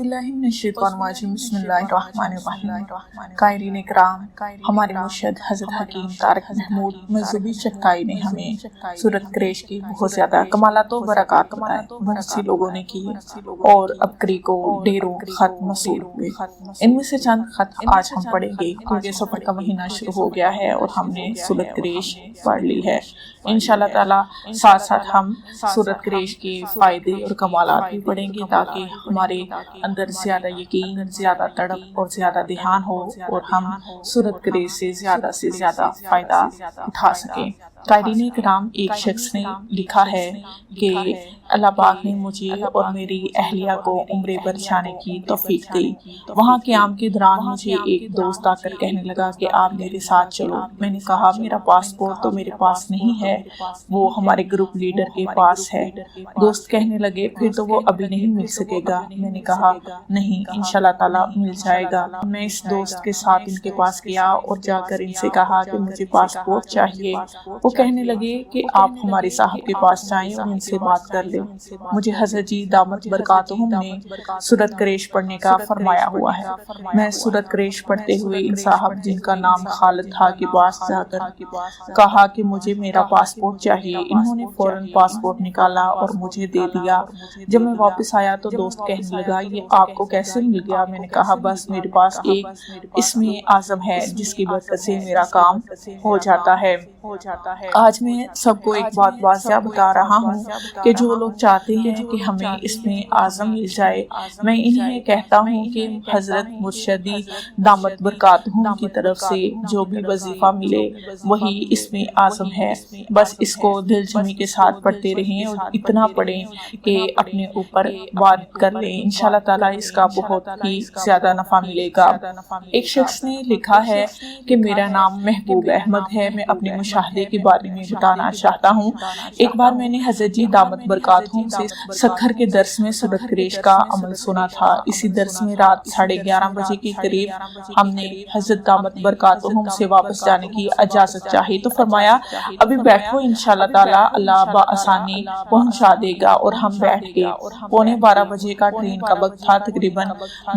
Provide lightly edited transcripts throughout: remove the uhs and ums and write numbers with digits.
بسم اللہ الرحمن الرحیم۔ قائرین اکرام، ہمارے مرشد حضرت حکیم طارق محمود مذہبی چکتائی نے ہمیں سورۃ قریش کی بہت زیادہ کمالات و برکات بتائے۔ بہت سی لوگوں نے کی اور ابکری کو ڈیروں خط موصول ہوئے۔ ان میں سے چند خط آج ہم پڑھیں گے کیونکہ سفر کا مہینہ شروع ہو گیا ہے اور ہم نے سورۃ قریش پڑھ لی ہے۔ انشاءاللہ تعالی ساتھ ساتھ ہم سورۃ قریش کے فائدے اور کمالات بھی پڑھیں گے تاکہ ہمارے اندر زیادہ یقین، زیادہ تڑپ اور زیادہ دھیان ہو اور ہم سورۃ قریش سے زیادہ فائدہ اٹھا سکیں۔ قائرین اکرام، ایک شخص نے لکھا ہے کہ اللہ پاک نے مجھے اور میری اہلیہ کو عمرے پر جانے کی توفیق دی۔ وہاں قیام کے دوران مجھے ایک دوست آ کر کہنے لگا کہ آپ میرے ساتھ چلو۔ میں نے کہا میرا پاسپورٹ تو میرے پاس نہیں ہے، وہ ہمارے گروپ لیڈر کے پاس ہے۔ دوست کہنے لگے پھر تو وہ ابھی نہیں مل سکے گا۔ میں نے کہا نہیں، انشاءاللہ تعالیٰ مل جائے گا۔ میں اس دوست کے ساتھ ان کے پاس گیا اور جا کر ان سے کہا کہ مجھے پاسپورٹ چاہیے۔ وہ کہنے لگے کہ آپ ہمارے صاحب کے پاس جائیں اور ان سے بات کر لیں۔ مجھے حضرت جی دامت برکاتہم نے سورۃ قریش پڑھنے کا فرمایا ہوا ہے۔ میں سورۃ قریش پڑھتے ہوئے ان صاحب جن کا نام خالد تھا کے پاس جا کر کہا کہ مجھے میرا پاسپورٹ چاہیے۔ انہوں نے فوراً پاسپورٹ نکالا اور مجھے دے دیا۔ جب میں واپس آیا تو دوست کہنے لگا یہ آپ کو کیسے مل گیا؟ میں نے کہا بس میرے پاس ایک اسم اعظم ہے جس کی برکت سے میرا کام ہو جاتا ہے۔ آج میں سب کو ایک بات واضح بتا رہا ہوں کہ جو لوگ چاہتے ہیں کہ ہمیں اسم اعظم مل جائے، میں انہیں کہتا ہوں کہ حضرت مرشدی دامت برکاتہم کی طرف سے جو بھی وظیفہ ملے وہی اسم اعظم ہے۔ بس اس کو دل جمعی کے ساتھ پڑھتے رہیں اور اتنا پڑھیں کہ اپنے اوپر وارد کر لیں۔ انشاءاللہ تعالیٰ اس کا بہت ہی زیادہ نفع ملے گا۔ ایک شخص نے لکھا ہے کہ میرا نام محبوب احمد ہے، میں اپنے مشاہدے کے بارے میں بتانا چاہتا ہوں۔ ایک بار میں نے حضرت جی دامت برکاتہم سے سکھر کے درس میں سورۃ قریش کا عمل سنا تھا۔ اسی درس میں رات 11:30 بجے کے قریب ہم نے حضرت دامت برکاتہم سے واپس جانے کی اجازت چاہی تو فرمایا ابھی بیٹھو، انشاءاللہ تعالیٰ اللہ بآسانی پہنچا دے گا، اور ہم بیٹھ گئے۔ 11:45 بجے کا ٹرین کا وقت تھا۔ تقریباً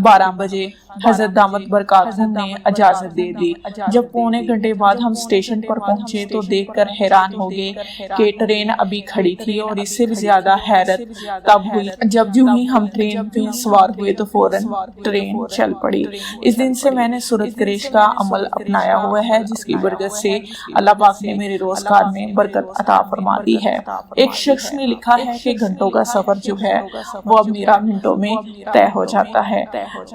12 بجے حضرت دامت برکاتہم نے اجازت دے دی۔ جب پونے گھنٹے بعد ہم اسٹیشن پر پہنچے تو دیکھ کر حیران ہو گئے کہ ٹرین ابھی کھڑی تھی، اور اس سے زیادہ حیرت تب ہوئی جب جو ہی ہم ٹرین میں سوار ہوئے تو فوراً ٹرین چل پڑی۔ اس دن سے میں نے سورۃ قریش کا عمل اپنایا ہوا ہے جس کی برکت سے اللہ پاک نے میرے روزگار میں برکت عطا فرما دی ہے۔ ایک شخص نے لکھا ہے کہ گھنٹوں کا سفر جو ہے وہ اب میرا منٹوں میں طے ہو جاتا ہے۔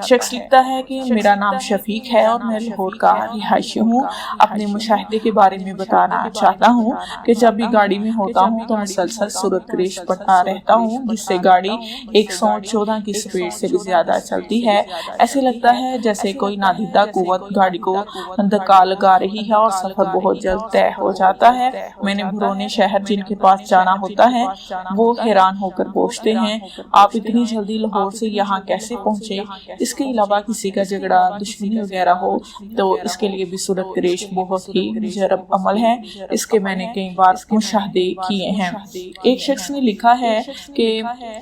شخص لکھتا ہے کہ میرا نام شفیق ہے اور میں لاہور کا رہائشی ہوں۔ اپنے مشاہدے کے بارے میں بتانا چاہتا ہوں کہ جب بھی گاڑی میں ہوتا ہوں تو مسلسل سورۃ قریش پڑھتا رہتا ہوں، جس سے گاڑی 114 کی سپیڈ سے بھی زیادہ چلتی ہے۔ ایسے لگتا ہے جیسے کوئی نادیدہ قوت گاڑی کو دھکا لگا رہی ہے اور سفر بہت جلد طے ہو جاتا ہے۔ میں نے بھرونے شہر جن کے پاس جانا ہوتا ہے وہ حیران ہو کر پوچھتے ہیں آپ اتنی جلدی لاہور سے یہاں کیسے پہنچے؟ اس کے علاوہ کسی کا جھگڑا، دشمنی وغیرہ ہو تو اس کے لیے بھی سورۃ قریش بہت ہی مجرب عمل ہے۔ اس کے میں نے کئی بار مشاہدے کیے ہیں۔ ایک شخص نے لکھا ہے کہ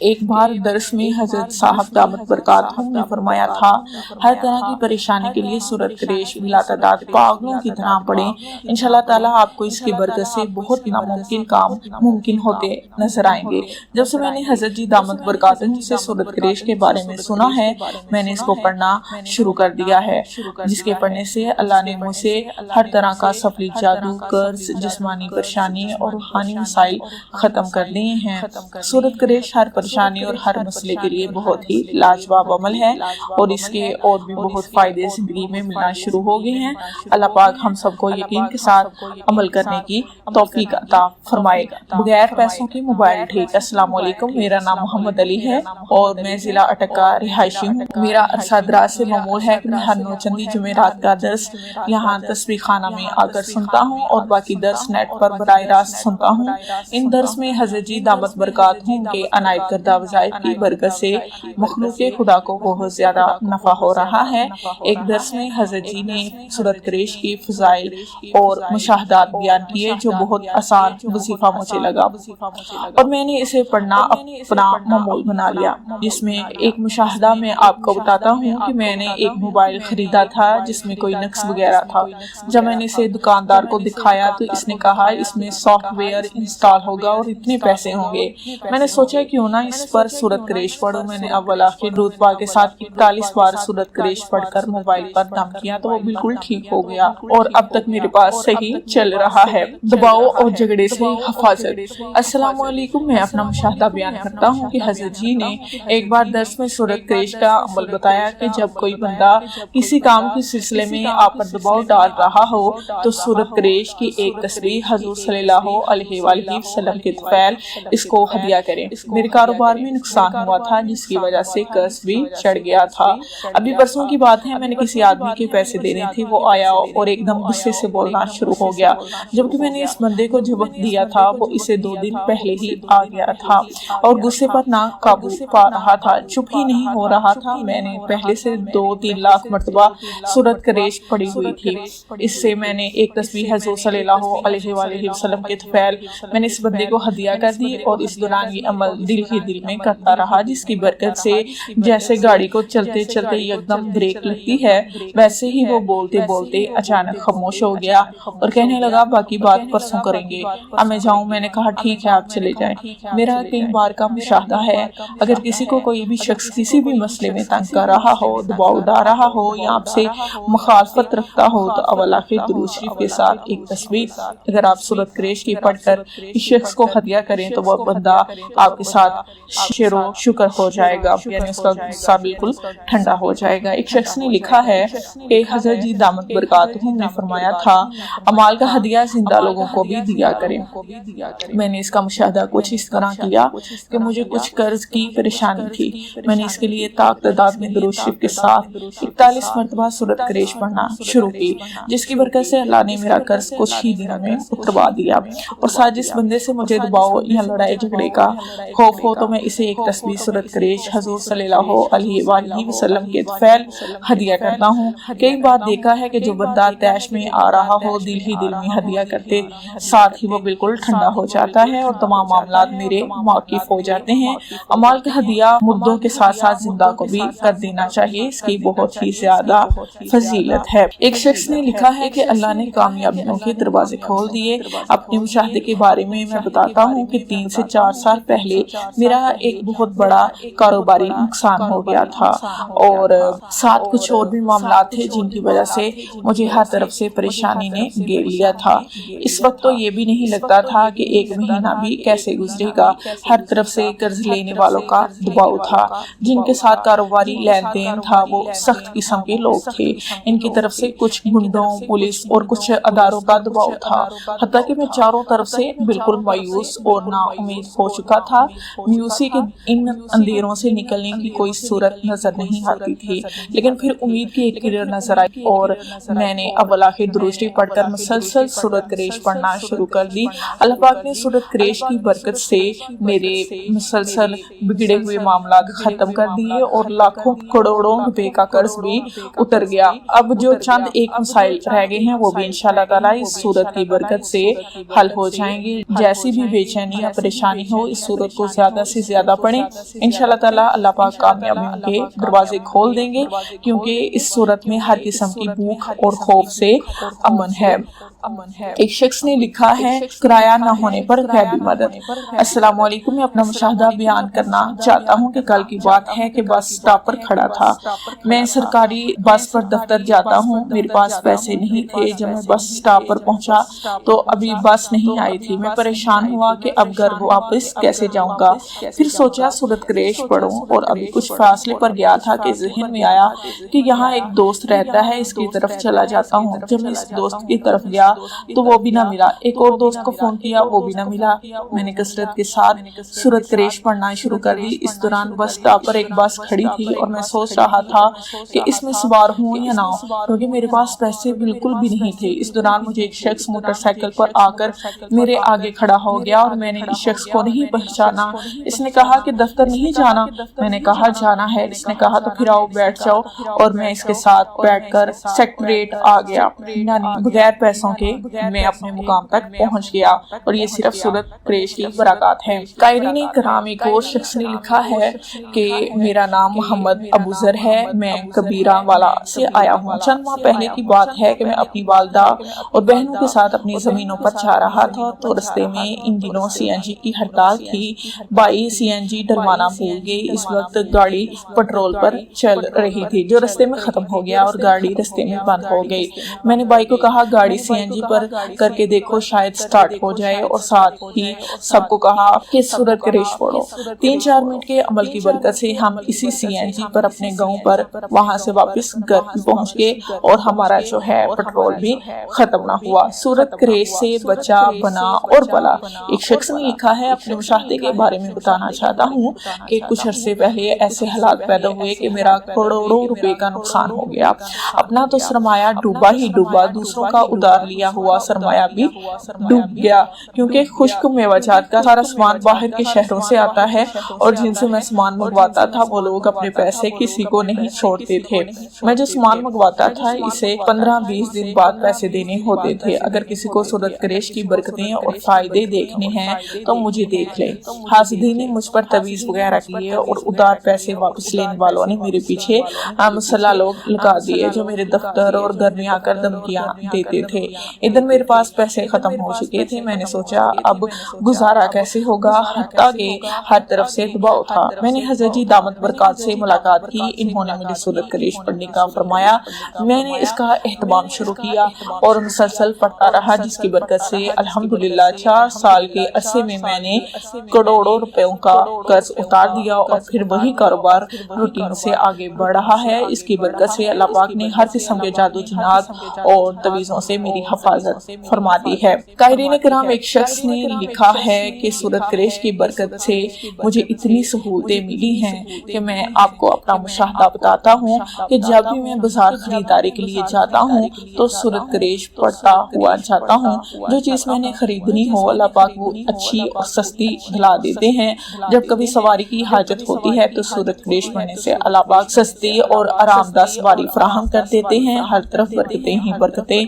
ایک بار درس میں حضرت صاحب دامت برکاتہم نے فرمایا تھا ہر طرح کی پریشانی کے لیے سورۃ قریش بلا تعداد پاگلوں کی طرح پڑھیں، انشاءاللہ تعالیٰ آپ کو اس کی برکت سے بہت ناممکن کام ممکن ہوتے نظر آئیں گے۔ جب سے میں نے حضرت جی دامت برکاتہم سے سورۃ قریش کے بارے میں سنا ہے میں نے اس کو پڑھنا شروع کر دیا ہے، جس کے پڑھنے سے اللہ نے مجھ سے ہر طرح کا سفلی جادو، قرض، جسمانی پریشانی اور روحانی مسائل ختم کر لیے ہیں۔ سورۃ قریش ہر پریشانی اور ہر مسئلے کے لیے بہت ہی لاجواب عمل ہے اور اس کے اور بھی بہت فائدے زندگی میں ملنا شروع ہو گئے ہیں۔ اللہ پاک ہم سب کو یقین کے ساتھ عمل کرنے کی توفیق عطا فرمائے۔ بغیر پیسوں کے موبائل ٹھیک۔ السلام علیکم، میرا نام محمد علی ہے اور میں ضلع اٹک کا رہائشی ہوں۔ میرا عرصہ دراز سے معمول ہے کہ میں ہر نوچندی جمعرات کا درس یہاں تسبیح خانہ میں آ کر سنتا ہوں اور باقی درس مدرس نیٹ پر براہ راست سنتا ہوں۔ ان درس میں حضرت جی دامت برکاتہم کے عنایت کردہ وظائف کی برکت سے مخلوق خدا کو بہت زیادہ نفع ہو رہا ہے۔ ایک درس میں حضرت جی نے سورۃ قریش کی فضائل اور مشاہدات بیان کیے جو بہت آسان وظیفہ مجھے لگا اور میں نے اسے پڑھنا اپنا معمول بنا لیا، جس میں ایک مشاہدہ میں آپ کو بتاتا ہوں کہ میں نے ایک موبائل خریدا تھا جس میں کوئی نقص وغیرہ تھا۔ جب میں نے اسے دکاندار کو دکھایا تو اس نے کہا اس میں سافٹ ویئر انسٹال ہوگا اور اتنے پیسے ہوں گے۔ میں نے سوچا کیوں نہ اس پر سورۃ قریش پڑھوں۔ میں نے اول آخر درود پاک کے ساتھ 41 بار سورۃ قریش پڑھ کر موبائل پر دم کیا تو وہ بالکل ٹھیک ہو گیا اور اب تک میرے پاس صحیح چل رہا ہے۔ دباؤ اور جھگڑے سے حفاظت۔ السلام علیکم، میں اپنا مشاہدہ بیان کرتا ہوں کہ حضرت جی نے ایک بار درس میں سورۃ قریش کا عمل بتایا کہ جب کوئی بندہ کسی کام کے سلسلے میں آپ پر دباؤ ڈال رہا ہو تو سورۃ قریش کی ایک تصویر حضور صلی اللہ علیہ وآلہ وسلم کے طفیل اس کو ہدیہ کریں۔ میرے کاروبار میں نقصان ہوا تھا جس کی وجہ سے قرض بھی چڑھ گیا تھا۔ ابھی پرسوں کی بات ہے، میں نے کسی آدمی کے پیسے دینے تھے، وہ آیا اور ایک دم غصے سے بولنا شروع ہو گیا، جبکہ میں نے اس بندے کو جو وقت دیا تھا وہ اسے 2 دن پہلے ہی آ گیا تھا اور غصے پر نہ قابو پا رہا تھا، چپ ہی نہیں ہو رہا تھا۔ میں نے پہلے سے 2-3 لاکھ مرتبہ سورۃ قریش پڑھی ہوئی تھی۔ اس سے میں نے ایک تصویر حضور صلی اللہ علیہ وآلہ وسلم کے طفیل میں نے اس بندے کو ہدیہ کر دی اور اس دوران یہ عمل دل ہی دل میں کرتا رہا، جس کی برکت سے جیسے گاڑی کو چلتے چلتے یکدم بریک لگتی ہے ویسے ہی وہ بولتے بولتے اچانک خاموش ہو گیا اور کہنے لگا باقی بات پرسوں کریں گے، اب میں جاؤں؟ میں نے کہا ٹھیک ہے آپ چلے جائیں۔ میرا کئی بار کا مشاہدہ ہے، اگر کسی کو کوئی بھی شخص کسی بھی مسئلے میں تنگ کر رہا ہو، دباؤ ڈال رہا ہو یا آپ سے مخالفت رکھتا ہو تو اول آخر درود شریف کے ساتھ ایک تصویر اگر آپ سورۃ قریش کی پڑھ کر اس شخص کو ہدیہ کریں تو وہ بندہ آپ کے ساتھ شکر و شکر ہو جائے گا، یعنی اس کا غصہ بالکل ٹھنڈا ہو جائے گا۔ ایک شخص نے لکھا ہے کہ حضرت جی دامت برکاتہم نے فرمایا تھا امال کا ہدیہ زندہ لوگوں کو بھی دیا کریں۔ میں نے اس کا مشاہدہ کچھ اس طرح کیا کہ مجھے کچھ قرض کی پریشانی تھی، میں نے اس کے لیے تعداد میں درود شریف کے ساتھ 41 مرتبہ سورۃ قریش پڑھنا شروع کی، جس کی برکت سے اللہ نے میرا قرض کچھ ہی دنوں میں اتروا دیا اور ساتھ جس بندے سے مجھے دباؤ یا لڑائی جھگڑے کا خوف ہو تو میں اسے ایک تصویر سورۃ قریش حضور صلی اللہ علیہ وآلہ وسلم کے طفیل ہدیہ کرتا ہوں۔ کئی بار دیکھا ہے کہ جو بندہ طیش میں آ رہا ہو دل ہی دل میں ہدیہ کرتے ساتھ ہی وہ بالکل ٹھنڈا ہو جاتا ہے اور تمام معاملات میرے موقف ہو جاتے ہیں۔ امال کا ہدیہ مردوں کے ساتھ ساتھ زندہ کو بھی کر دینا چاہیے، اس کی بہت ہی زیادہ فضیلت ہے۔ ایک شخص نے لکھا ہے کہ اللہ نے کامیابیوں کے دروازے کھول دیے۔ اپنے مشاہدے کے بارے میں بتاتا ہوں کہ 3 سے 4 سال پہلے میرا ایک بہت بڑا کاروباری نقصان ہو گیا تھا اور ساتھ کچھ اور بھی معاملات تھے جن کی وجہ سے مجھے ہر طرف سے پریشانی نے گھیر لیا تھا۔ اس وقت تو یہ بھی نہیں لگتا تھا کہ 1 مہینہ بھی کیسے گزرے گا۔ ہر طرف سے قرض لینے والوں کا دباؤ تھا، جن کے ساتھ کاروباری لین دین تھا وہ سخت قسم کے لوگ تھے، ان کی طرف سے کچھ گنڈوں، پولیس اور کچھ اداروں کا دباؤ تھا، حتیٰ کہ میں چاروں طرف سے بالکل مایوس اور نا امید ہو چکا تھا۔ مایوسی کے ان اندھیروں سے نکلنے کی کوئی صورت نظر نہیں آتی تھی، لیکن پھر امید کی ایک کرن نظر آئی اور میں نے اول آخر درود شریف پڑھ کر مسلسل سورۃ قریش پڑھنا شروع کر دی۔ اللہ پاک نے سورۃ قریش کی برکت سے میرے مسلسل بگڑے ہوئے معاملات ختم کر دیے اور لاکھوں کروڑوں روپے کا قرض بھی اتر گیا۔ اب جو چند ایک مسائل رہ گئے ہیں وہ بھی انشاءاللہ تعالی اس سورت کی برکت سے حل ہو جائیں گے۔ جیسی بھی بے چینی یا پریشانی ہو اس سورت کو زیادہ سے زیادہ پڑھیں، انشاءاللہ تعالی اللہ پاک کامیابیوں کے دروازے کھول دیں گے، کیونکہ اس سورت میں ہر قسم کی بھوک اور خوف سے امن ہے۔ ایک شخص نے لکھا ہے کرایہ نہ ہونے پر غیبی مدد۔ السلام علیکم، میں اپنا مشاہدہ بیان کرنا چاہتا ہوں کہ کل کی بات ہے کہ بس سٹاپ پر کھڑا تھا۔ میں سرکاری بس پر دفتر جاتا ہوں، میرے پاس پیسے نہیں تھے۔ جب میں بس سٹاپ پر پہنچا تو ابھی بس نہیں آئی تھی۔ میں پریشان ہوا کہ اب گھر واپس کیسے جاؤں گا۔ پھر سوچا سورۃ قریش پڑھوں اور ابھی کچھ فاصلے پر گیا تھا کہ ذہن میں آیا کہ یہاں ایک دوست رہتا ہے، اس کی طرف چلا جاتا ہوں۔ جب میں اس دوست کی طرف گیا تو وہ بھی نہ ملا، ایک اور دوست کو فون کیا، وہ بھی نہ ملا۔ میں نے کثرت کے ساتھ سورت قریش پڑھنا شروع کر دی۔ اس دوران بس اسٹاپ پر ایک بس کھڑی تھی اور میں سوچ رہا تھا کہ اس میں سوار ہوں یا نہ ہوں، کیونکہ میرے پاس پیسے بالکل بھی نہیں تھے۔ اس دوران مجھے ایک شخص موٹر سائیکل پر آ کر میرے آگے کھڑا ہو گیا اور میں نے اس شخص کو نہیں پہچانا۔ اس نے کہا کہ دفتر نہیں جانا؟ میں نے کہا جانا ہے۔ اس نے کہا تو پھر آؤ بیٹھ جاؤ، اور میں اس کے ساتھ بیٹھ کر سیکٹریٹ آ گیا، یعنی بغیر پیسوں کے میں اپنے مقام تک پہنچ گیا، اور یہ صرف سورت قریش کی برکات ہے۔ قائرین کرام، ایک اور شخص نے لکھا ہے کہ میرا نام محمد ابو ذر ہے، میں کبیرہ والا سے آیا ہوں۔ چند ماہ پہلے کی بات ہے کہ میں اپنی والدہ اور بہنوں کے ساتھ اپنی زمینوں پر جا رہا تھا، تو رستے میں ان دنوں سی این جی کی ہڑتال تھی۔ بائی سی این جی ڈلوانا بھول گئی۔ اس وقت گاڑی پٹرول پر چل رہی تھی جو رستے میں ختم ہو گیا اور گاڑی رستے میں بند ہو گئی۔ میں نے بائی کو کہا گاڑی سی این جی پر کر کے دیکھو، شاید سٹارٹ ہو جائے، اور ساتھ ہی سب کو کہا کہ سورت قریش پڑھو۔ 3-4 منٹ کے عمل کی برکت سے ہم اسی سی این جی پر اپنے گاؤں پر وہاں سے واپس گھر پہنچ گئے، اور ہمارا جو ہے پٹرول بھی ختم نہ ہوا۔ سورت قریش سے بچا بنا اور پلا۔ ایک شخص نے لکھا ہے اپنے مشاہدے کے بارے میں بتانا چاہتا ہوں کہ کچھ عرصے پہلے ایسے حالات پیدا ہوئے کہ میرا کروڑوں روپے کا نقصان ہو گیا۔ اپنا تو سرمایہ ڈوبا ہی ڈوبا، دوسروں کا ادھار لیا ہوا سرمایہ بھی ڈوب گیا، کیونکہ خشک میوجات کا سارا سامان باہر کے شہروں سے آتا ہے، اور جن سے میں سامان منگواتا تھا وہ لوگ اپنے پیسے کسی کو نہیں چھوڑتے تھے۔ میں جو سامان منگواتا تھا اسے 15-20 دن بعد پیسے دینے ہوتے تھے۔ اگر کسی کو سورت قریش کی برکتیں اور فائدے دیکھنے ہیں تو مجھے دیکھ لے۔ حاسدین نے مجھ پر تویز وغیرہ کیے، اور ادھار پیسے واپس لینے والوں نے میرے پیچھے مسلح لوگ لگا دیے جو میرے دفتر اور گھر میں آ کر دھمکیاں دیتے تھے۔ ادھر میرے پاس پیسے ختم ہو چکے تھے۔ میں نے سوچا اب گزارا کیسے ہوگا، حتیٰ کہ ہر طرف سے دباؤ تھا۔ میں نے حضرت جی دامت برکات سے ملاقات کی۔ انہوں نے مجھے سورت قریش پڑھنے کا فرمایا۔ میں نے اس کا اہتمام شروع کیا اور مسلسل پڑھتا رہا، جس کی برکت سے الحمدللہ 4 سال کے عرصے میں میں نے کروڑوں روپیوں کا قرض اتار دیا، اور پھر وہی کاروبار روٹین سے آگے بڑھ رہا ہے۔ اس کی برکت سے اللہ پاک نے ہر قسم کے جادو جنات اور تویزوں سے میری حفاظت فرما دی ہے۔ قائرین کرام، ایک شخص نے لکھا ہے کہ سورت قریش کی برکت سے مجھے اتنی سہولتیں ملی ہیں کہ میں آپ کو اپنا مشاہدہ بتاتا ہوں کہ جب بھی میں بازار خریداری کے لیے جاتا ہوں تو سورت قریش پڑھتا ہوا جاتا ہوں۔ جو چیز میں نے خریدنی ہو اللہ پاک وہ اچھی اور سستی دلا دیتے ہیں۔ جب کبھی سواری کی حاجت ہوتی ہے تو سورت قریش پڑھنے سے اللہ پاک سستی اور آرام دہ سواری فراہم کر دیتے ہیں۔ ہر طرف برکتیں ہی برکتیں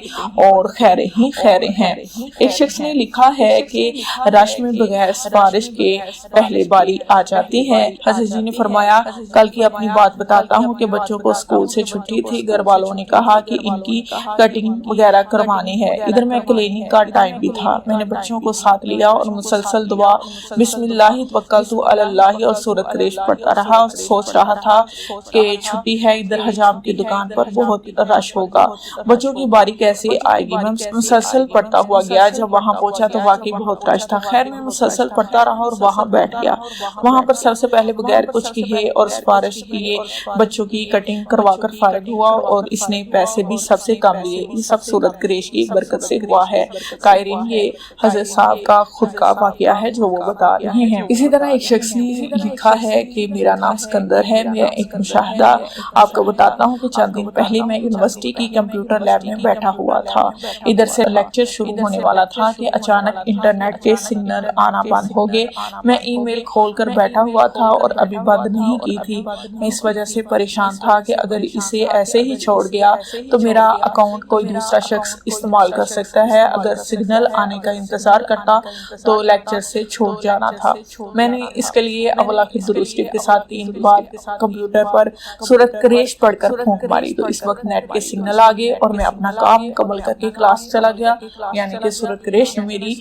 اور خیریں ہی خیریں ہیں۔ ایک شخص نے لکھا ہے کہ رش میں بغیر سفارش کے پہلے باری آ جاتی ہے۔ حضرت جی نے فرمایا کل کی اپنی بات بتاتا ہوں کہ بچوں کو اسکول سے چھٹی تھی، گھر والوں نے کہا کہ ان کی کٹنگ وغیرہ کروانی ہے۔ ادھر میں کلینک کا ٹائم بھی تھا۔ میں نے بچوں کو ساتھ لیا اور مسلسل دعا بسم اللہ توکلت علی اللہ اور سورت قریش پڑھتا رہا، اور سوچ رہا تھا کہ چھٹی ہے، ادھر حجام کی دکان پر بہت رش ہوگا، بچوں کی باری کیسے آئے گی۔ میں مسلسل پڑھتا ہوا گیا، جب وہاں پہنچا تو واقعی بہت رش تھا۔ خیر میں مسلسل پڑھتا رہا اور وہاں بیٹھ گیا۔ وہاں پر سب سے پہلے بغیر کچھ کہے اور سفارش کیے بچوں کی کٹنگ کروا کر فارغ ہوا، اور اس نے پیسے بھی سب سے کم لیے۔ یہ سب سورت قریش کی برکت سے ہوا ہے۔ قائرین، یہ حضرت صاحب کا خود کا واقعہ ہے جو وہ بتا رہے ہیں۔ اسی طرح ایک شخص نے لکھا ہے کہ میرا نام سکندر ہے، میں ایک مشاہدہ آپ کو بتاتا ہوں کہ چند دن پہلے میں یونیورسٹی کی کمپیوٹر لیب میں بیٹھا ہوا تھا۔ ادھر سے لیکچر شروع ہونے والا تھا کہ اچانک انٹرنیٹ کے سگنل آنا بند ہو گئے۔ میں ای میل کھول کر بیٹھا ہوا تھا اور ابھی بند نہیں کی تھی۔ میں اس وجہ سے پریشان تھا کہ اگر اسے ایسے ہی چھوڑ گیا تو میرا اکاؤنٹ کوئی دوسرا شخص استعمال کر سکتا ہے۔ اگر سگنل آنے کا انتظار کرتا تو لیکچر سے چھوٹ جانا تھا۔ میں نے اس کے لیے اولاخر درست کے ساتھ 3 بار کمپیوٹر پر سورت قریش پڑھ کر پھونک ماری، تو اس وقت نیٹ کے سگنل آ گئے اور میں اپنا کام مکمل کر کے کلاس چلا گیا، یعنی کہ سورت قریش نے میری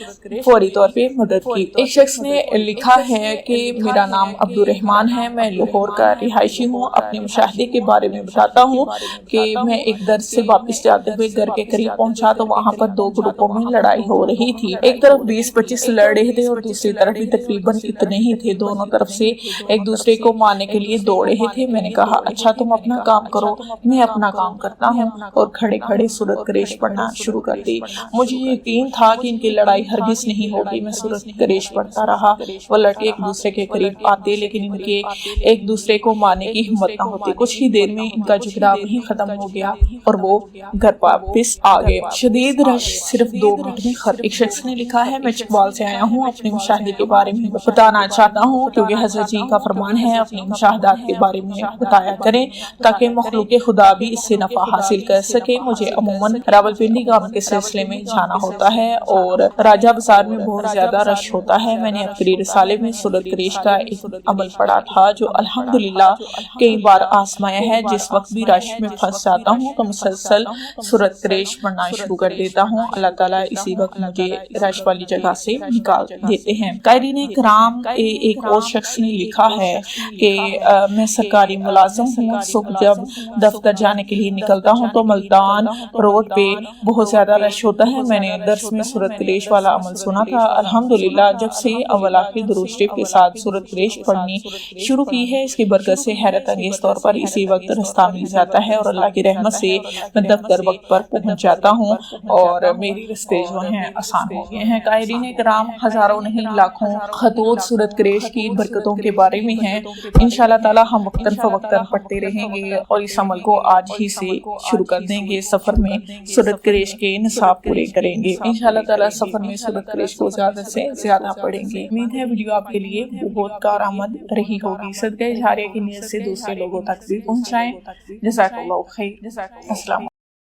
فوری طور پہ مدد کی۔ ایک شخص نے لکھا ہے کہ میرا نام عبد الرحمان ہے، میں لاہور کا رہائشی ہوں۔ اپنے مشاہدے کے بارے میں بتاتا ہوں کہ میں ایک درس سے واپس جاتے ہوئے گھر کے قریب پہنچا تو وہاں پر 2 گروپوں میں لڑائی ہو رہی تھی۔ ایک طرف 20-25 لڑ رہے تھے اور دوسری طرف بھی تقریباً اتنے ہی تھے۔ دونوں طرف سے ایک دوسرے کو مارنے کے لیے دوڑ رہے تھے۔ میں نے کہا اچھا تم اپنا کام کرو، میں اپنا کام کرتا ہوں، اور کھڑے کھڑے سورت قریش پڑھنا شروع شروع کر دی۔ مجھے یقین تھا کہ ان کی لڑائی ہرگز نہیں ہوگی۔ میں سورۃ قریش پڑھتا رہا۔ وہ لڑکے ایک دوسرے کے قریب آتے لیکن ان کے ایک دوسرے کو مارنے کی ہمت نہ ہوتی۔ کچھ ہی دیر میں ان کا جھگڑا وہیں ختم ہو گیا اور وہ گھر واپس آ گئے۔ شدید رش صرف 2 منٹ میں ختم۔ ایک شخص نے لکھا ہے، میں چکوال سے آیا ہوں، اپنے مشاہدے کے بارے میں بتانا چاہتا ہوں کیونکہ حضرت جی کا فرمان ہے اپنے مشاہدات کے بارے میں بتایا کریں تاکہ مخلوق خدا بھی اس سے نفع حاصل کر سکے۔ مجھے عموماً راولپنڈی کام کے سلسلے میں جانا ہوتا ہے اور راجہ بازار میں بہت زیادہ رش ہوتا ہے۔ میں نے اپنے رسالے میں سورۃ قریش کا ایک عمل پڑھا تھا جو الحمدللہ کئی بار آزمایا ہے۔ جس وقت بھی رش میں پھنس جاتا ہوں تو مسلسل سورۃ قریش پڑھنا شروع کر دیتا ہوں۔ اللہ تعالیٰ اسی وقت مجھے رش والی جگہ سے نکال دیتے ہیں۔ قائرین کرام، ایک اور شخص نے لکھا ہے کہ میں سرکاری ملازم ہوں۔ صبح جب دفتر جانے کے لیے نکلتا ہوں تو ملتان روڈ پہ بہت زیادہ رش ہوتا ہے۔ میں نے درس میں سورۃ قریش والا عمل سنا تھا۔ الحمدللہ جب سے اول آخر درود شریف کے ساتھ سورۃ قریش پڑھنی شروع کی ہے، اس کی برکت سے حیرت انگیز طور پر اسی وقت رستہ مل جاتا ہے اور اللہ کی رحمت سے میں دفتر وقت پر پہنچ جاتا ہوں اور میری رستے جو ہیں آسان ہو گئے ہیں۔ قائرین کرام، ہزاروں نہیں لاکھوں خطوط سورۃ قریش کی برکتوں کے بارے میں ہیں۔ انشاءاللہ تعالی ہم وقتاً فوقتاً پڑھتے رہیں گے اور اس عمل کو آج ہی سے شروع کر دیں گے۔ سفر میں سورۃ قریش کے نصاب پورے کریں گے انشاءاللہ تعالی۔ سفر میں سورۃ قریش کو زیادہ سے زیادہ پڑھیں گے۔ امید ہے ویڈیو آپ کے لیے بہت کارآمد رہی ہوگی۔ صدقہ جاریہ کی نیت سے دوسرے لوگوں تک بھی پہنچائیں۔ جزاک اللہ خیر۔ السلام